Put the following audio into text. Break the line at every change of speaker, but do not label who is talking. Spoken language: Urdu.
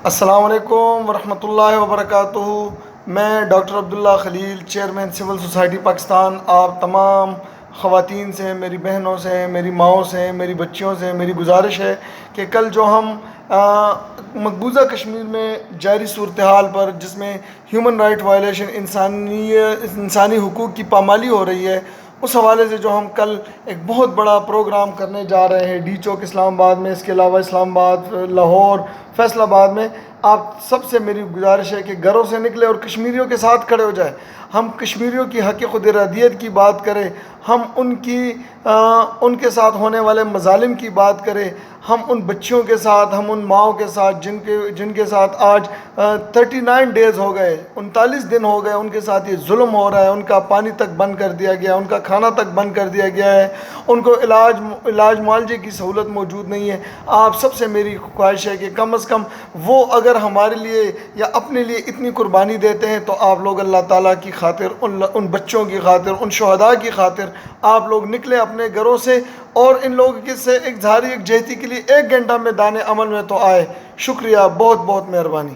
السلام علیکم ورحمۃ اللہ وبرکاتہ۔ میں ڈاکٹر عبداللہ خلیل، چیئرمین سول سوسائٹی پاکستان، آپ تمام خواتین سے، میری بہنوں سے، میری ماؤں سے، میری بچیوں سے میری گزارش ہے کہ کل جو ہم مقبوضہ کشمیر میں جاری صورتحال پر، جس میں ہیومن رائٹ وائلیشن، انسانی حقوق کی پامالی ہو رہی ہے، اس حوالے سے جو ہم کل ایک بہت بڑا پروگرام کرنے جا رہے ہیں ڈی چوک اسلام آباد میں، اس کے علاوہ اسلام آباد، لاہور، فیصل آباد میں، آپ سب سے میری گزارش ہے کہ گھروں سے نکلے اور کشمیریوں کے ساتھ کھڑے ہو جائے۔ ہم کشمیریوں کی حق خود ارادیت کی بات کریں، ہم ان کے ساتھ ہونے والے مظالم کی بات کریں، ہم ان بچیوں کے ساتھ، ہم ان ماؤں کے ساتھ جن کے ساتھ آج 39 ڈیز ہو گئے، 39 دن ہو گئے ان کے ساتھ یہ ظلم ہو رہا ہے، ان کا پانی تک بند کر دیا گیا، ان کا کھانا تک بند کر دیا گیا ہے، ان کو علاج معالجے کی سہولت موجود نہیں ہے۔ آپ سب سے میری خواہش ہے کہ کم از کم وہ اگر ہمارے لیے یا اپنے لیے اتنی قربانی دیتے ہیں تو آپ لوگ اللہ تعالیٰ کی خاطر، ان بچوں کی خاطر، ان شہداء کی خاطر آپ لوگ نکلیں اپنے گھروں سے، اور ان لوگوں سے ایک ظاہری ایک جہتی کے لیے 1 گھنٹہ میدان عمل میں تو آئے۔ شکریہ، بہت بہت مہربانی۔